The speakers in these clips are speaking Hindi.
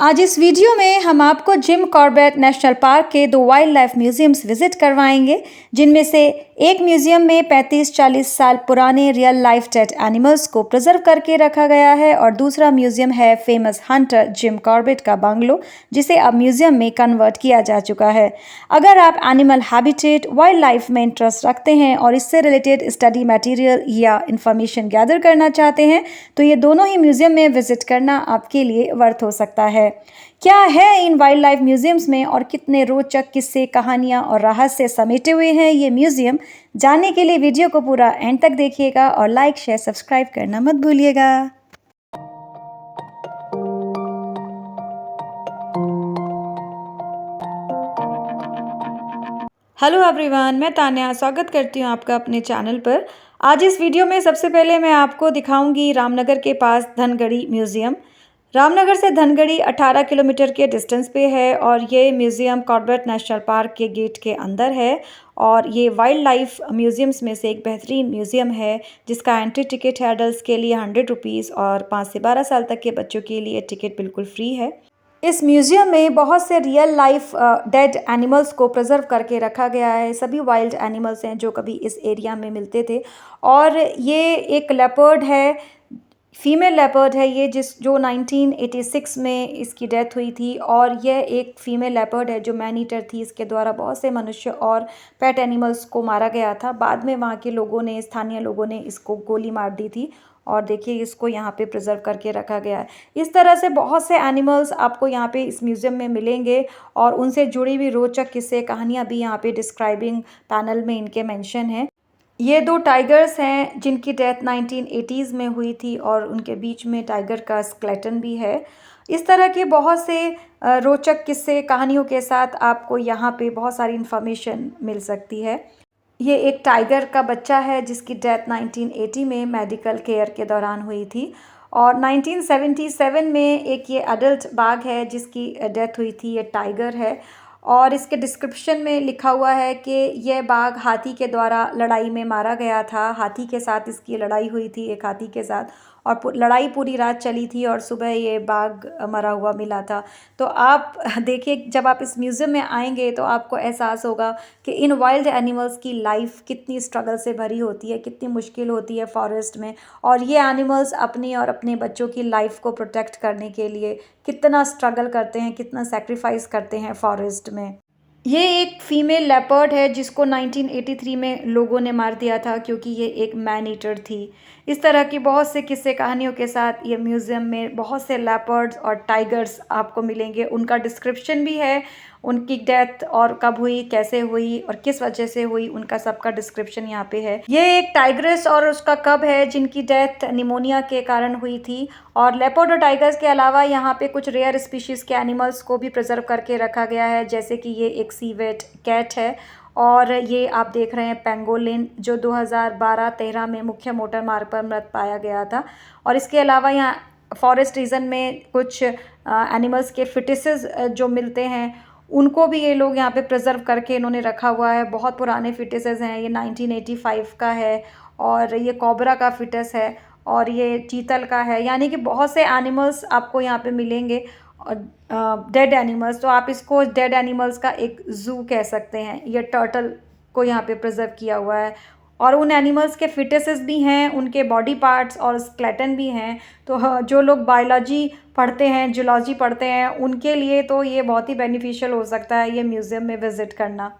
आज इस वीडियो में हम आपको जिम कॉर्बेट नेशनल पार्क के 2 वाइल्ड लाइफ म्यूजियम्स विजिट करवाएंगे, जिनमें से एक म्यूजियम में 35-40 साल पुराने रियल लाइफ डेड एनिमल्स को प्रिजर्व करके रखा गया है और दूसरा म्यूजियम है फेमस हंटर जिम कॉर्बेट का बंगलो, जिसे अब म्यूजियम में कन्वर्ट किया जा चुका है। अगर आप एनिमल हैबिटेट, वाइल्ड लाइफ में इंटरेस्ट रखते हैं और इससे रिलेटेड स्टडी मटेरियल या इंफॉर्मेशन गैदर करना चाहते हैं तो ये दोनों ही म्यूजियम में विजिट करना आपके लिए वर्थ हो सकता है। क्या है इन वाइल्ड लाइफ म्यूजियम्स में और कितने रोचक किस्से, कहानियां और रहस्य समेटे हुए हैं ये म्यूजियम, जानने के लिए वीडियो को पूरा एंड तक देखिएगा और लाइक, शेयर, सब्सक्राइब करना मत भूलिएगा। हेलो एवरीवन, मैं तान्या स्वागत करती हूँ आपका अपने चैनल पर। आज इस वीडियो में सबसे पहले मैं आपको दिखाऊंगी रामनगर के पास धनगढ़ी म्यूज़ियम। रामनगर से धनगढ़ी 18 किलोमीटर के डिस्टेंस पे है और ये म्यूज़ियम कॉर्बेट नेशनल पार्क के गेट के अंदर है और ये वाइल्ड लाइफ म्यूज़ियम्स में से एक बेहतरीन म्यूज़ियम है, जिसका एंट्री टिकट है एडल्ट्स के लिए 100 रुपीज़ और 5 से 12 साल तक के बच्चों के लिए टिकट बिल्कुल फ्री है। इस म्यूज़ियम में बहुत से रियल लाइफ डेड एनिमल्स को प्रिजर्व करके रखा गया है। सभी वाइल्ड एनिमल्स हैं जो कभी इस एरिया में मिलते थे और ये एक लेपर्ड है, फीमेल लेपर्ड है ये, जो 1986 में इसकी डेथ हुई थी और यह एक फीमेल लेपर्ड है जो मैन ईटर थी। इसके द्वारा बहुत से मनुष्य और पेट एनिमल्स को मारा गया था। बाद में वहाँ के लोगों ने, स्थानीय लोगों ने इसको गोली मार दी थी और देखिए इसको यहाँ पे प्रिजर्व करके रखा गया है। इस तरह से बहुत से एनिमल्स आपको यहाँ पे इस म्यूज़ियम में मिलेंगे और उनसे जुड़ी हुई रोचक किस्से, कहानियाँ भी यहाँ पे डिस्क्राइबिंग पैनल में इनके मेंशन हैं। ये 2 टाइगर्स हैं जिनकी डेथ 1980s में हुई थी और उनके बीच में टाइगर का स्केलेटन भी है। इस तरह के बहुत से रोचक किस्से, कहानियों के साथ आपको यहाँ पे बहुत सारी इन्फॉर्मेशन मिल सकती है। ये एक टाइगर का बच्चा है जिसकी डेथ 1980 में मेडिकल केयर के दौरान हुई थी और 1977 में एक ये एडल्ट बाघ है जिसकी डेथ हुई थी। ये टाइगर है और इसके डिस्क्रिप्शन में लिखा हुआ है कि यह बाघ हाथी के द्वारा लड़ाई में मारा गया था। हाथी के साथ इसकी लड़ाई हुई थी, एक हाथी के साथ, और लड़ाई पूरी रात चली थी और सुबह ये बाघ मरा हुआ मिला था। तो आप देखिए, जब आप इस म्यूज़ियम में आएंगे तो आपको एहसास होगा कि इन वाइल्ड एनिमल्स की लाइफ कितनी स्ट्रगल से भरी होती है, कितनी मुश्किल होती है फॉरेस्ट में, और ये एनिमल्स अपनी और अपने बच्चों की लाइफ को प्रोटेक्ट करने के लिए कितना स्ट्रगल करते हैं, कितना सेक्रीफाइस करते हैं फॉरेस्ट में। ये एक फीमेल लेपर्ड है जिसको 1983 में लोगों ने मार दिया था क्योंकि ये एक मैन ईटर थी। इस तरह की बहुत से किस्से, कहानियों के साथ ये म्यूज़ियम में बहुत से लेपर्ड्स और टाइगर्स आपको मिलेंगे। उनका डिस्क्रिप्शन भी है, उनकी डेथ और कब हुई, कैसे हुई और किस वजह से हुई, उनका सबका डिस्क्रिप्शन यहाँ पे है। ये एक टाइग्रेस और उसका कब है जिनकी डेथ निमोनिया के कारण हुई थी। और लेपर्ड और टाइगर्स के अलावा यहाँ पे कुछ रेयर स्पीशीज़ के एनिमल्स को भी प्रिजर्व करके रखा गया है, जैसे कि ये एक सीवेट कैट है और ये आप देख रहे हैं पेंगोलिन, जो 2012-13 में मुख्य मोटर मार्ग पर मृत पाया गया था। और इसके अलावा यहाँ फॉरेस्ट रीजन में कुछ एनिमल्स के फिटिसेस जो मिलते हैं, उनको भी ये लोग यहाँ पे प्रिजर्व करके इन्होंने रखा हुआ है। बहुत पुराने फिटिसेस हैं, ये 1985 का है और ये कोबरा का फिटस है और ये चीतल का है। यानी कि बहुत से एनिमल्स आपको यहाँ पे मिलेंगे और डेड एनिमल्स, तो आप इसको डेड एनिमल्स का एक ज़ू कह सकते हैं। ये टर्टल को यहाँ पे प्रिजर्व किया हुआ है और उन एनिमल्स के फिटसेस भी हैं, उनके बॉडी पार्ट्स और स्केलेटन भी हैं। तो जो लोग बायोलॉजी पढ़ते हैं, जूलॉजी पढ़ते हैं, उनके लिए तो ये बहुत ही बेनिफिशियल हो सकता है ये म्यूज़ियम में विज़िट करना।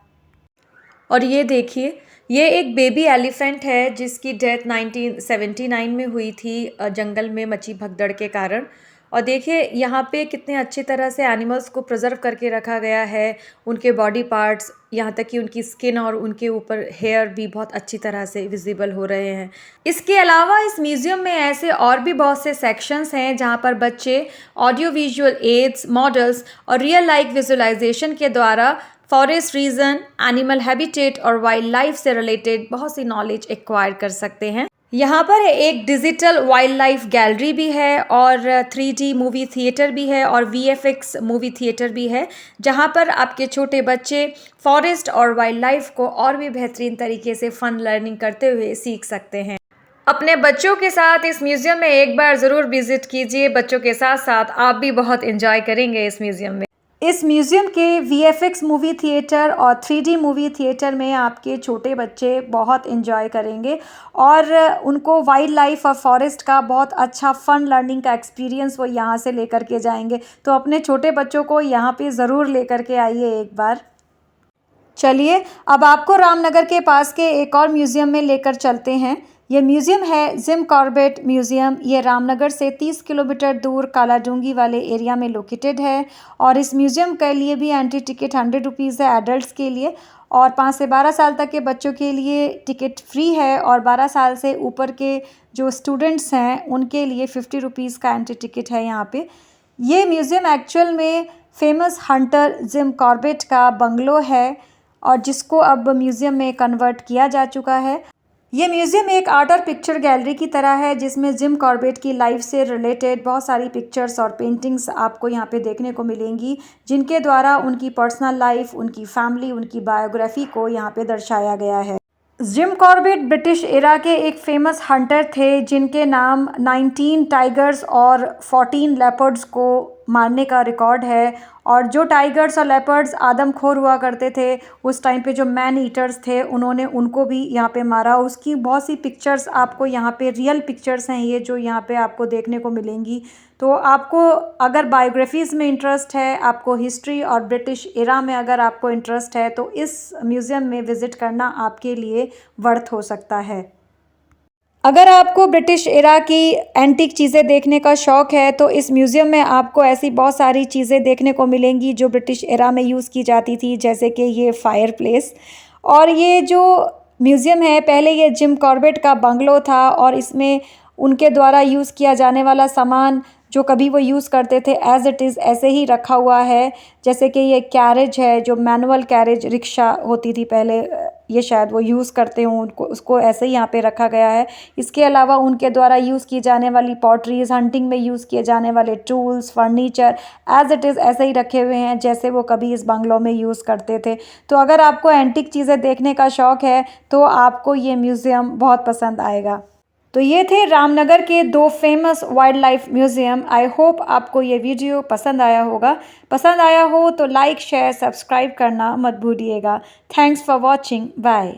और ये देखिए, ये एक बेबी एलिफेंट है जिसकी डेथ 1979 में हुई थी जंगल में मची भगदड़ के कारण। और देखिए यहाँ पे कितने अच्छी तरह से एनिमल्स को प्रिजर्व करके रखा गया है, उनके बॉडी पार्ट्स, यहाँ तक कि उनकी स्किन और उनके ऊपर हेयर भी बहुत अच्छी तरह से विजिबल हो रहे हैं। इसके अलावा इस म्यूज़ियम में ऐसे और भी बहुत से सेक्शंस हैं जहाँ पर बच्चे ऑडियो विजुअल एड्स, मॉडल्स और रियल लाइफ विजुअलाइजेशन के द्वारा फॉरेस्ट रीजन, एनिमल हैबिटेट और वाइल्ड लाइफ से रिलेटेड बहुत सी नॉलेज एक्वायर कर सकते हैं। यहाँ पर एक डिजिटल वाइल्ड लाइफ गैलरी भी है और 3D मूवी थिएटर भी है और VFX मूवी थिएटर भी है, जहाँ पर आपके छोटे बच्चे फॉरेस्ट और वाइल्ड लाइफ को और भी बेहतरीन तरीके से फ़न लर्निंग करते हुए सीख सकते हैं। अपने बच्चों के साथ इस म्यूज़ियम में एक बार ज़रूर विज़िट कीजिए। बच्चों के साथ-साथ आप भी बहुत एन्जॉय करेंगे इस म्यूज़ियम में। इस म्यूज़ियम के वीएफएक्स मूवी थिएटर और 3D मूवी थिएटर में आपके छोटे बच्चे बहुत एन्जॉय करेंगे और उनको वाइल्ड लाइफ और फॉरेस्ट का बहुत अच्छा फ़न लर्निंग का एक्सपीरियंस वो यहाँ से लेकर के जाएँगे। तो अपने छोटे बच्चों को यहाँ पे ज़रूर लेकर के आइए एक बार। चलिए, अब आपको रामनगर के पास के एक और म्यूज़ियम में लेकर चलते हैं। ये म्यूज़ियम है जिम कॉर्बेट म्यूज़ियम। ये रामनगर से 30 किलोमीटर दूर कालाडूंगी वाले एरिया में लोकेटेड है और इस म्यूज़ियम के लिए भी एंट्री टिकट 100 रुपीज़ है एडल्ट्स के लिए और 5 से 12 साल तक के बच्चों के लिए टिकट फ्री है और 12 साल से ऊपर के जो स्टूडेंट्स हैं उनके लिए 50 रुपीज़ का एंट्री टिकट है यहाँ पे। ये म्यूज़ियम एक्चुअल में फेमस हंटर जिम कॉर्बेट का बंगलो है और जिसको अब म्यूज़ियम में कन्वर्ट किया जा चुका है। ये म्यूज़ियम एक आर्ट और पिक्चर गैलरी की तरह है जिसमें जिम कॉर्बेट की लाइफ से रिलेटेड बहुत सारी पिक्चर्स और पेंटिंग्स आपको यहाँ पे देखने को मिलेंगी, जिनके द्वारा उनकी पर्सनल लाइफ, उनकी फैमिली, उनकी बायोग्राफी को यहाँ पे दर्शाया गया है। जिम कॉर्बेट ब्रिटिश एरा के एक फेमस हंटर थे जिनके नाम 19 टाइगर्स और 14 लेपर्ड्स को मारने का रिकॉर्ड है और जो टाइगर्स और लेपर्ड्स आदमखोर हुआ करते थे उस टाइम पे जो मैन ईटर्स थे उन्होंने उनको भी यहाँ पे मारा। उसकी बहुत सी पिक्चर्स आपको यहाँ पे रियल पिक्चर्स हैं ये जो यहाँ पे आपको देखने को मिलेंगी। तो आपको अगर बायोग्राफीज़ में इंटरेस्ट है, आपको हिस्ट्री और ब्रिटिश एरा में अगर आपको इंटरेस्ट है तो इस म्यूज़ियम में विज़िट करना आपके लिए वर्थ हो सकता है। अगर आपको ब्रिटिश एरा की एंटीक चीज़ें देखने का शौक़ है तो इस म्यूज़ियम में आपको ऐसी बहुत सारी चीज़ें देखने को मिलेंगी जो ब्रिटिश एरा में यूज़ की जाती थी, जैसे कि ये फायर प्लेस। और ये जो म्यूज़ियम है पहले ये जिम कॉर्बेट का बंगलो था और इसमें उनके द्वारा यूज़ किया जाने वाला सामान जो कभी वो यूज़ करते थे एज़ इट इज़ ऐसे ही रखा हुआ है। जैसे कि ये कैरेज है जो मैनुअल कैरेज रिक्शा होती थी पहले, ये शायद वो यूज़ करते हों, उनको उसको ऐसे ही यहाँ पे रखा गया है। इसके अलावा उनके द्वारा यूज़ की जाने वाली पॉटरीज़, हंटिंग में यूज़ किए जाने वाले tools, furniture as it is ऐसे ही रखे हुए हैं जैसे वो कभी इस बंगलों में यूज़ करते थे। तो अगर आपको एंटीक चीज़ें देखने का शौक़ है तो आपको ये म्यूज़ियम बहुत पसंद आएगा। तो ये थे रामनगर के 2 famous wild life museum. I hope आपको ये वीडियो पसंद आया होगा। पसंद आया हो तो लाइक, शेयर, सब्सक्राइब करना मत भूलिएगा। Thanks for watching. बाय।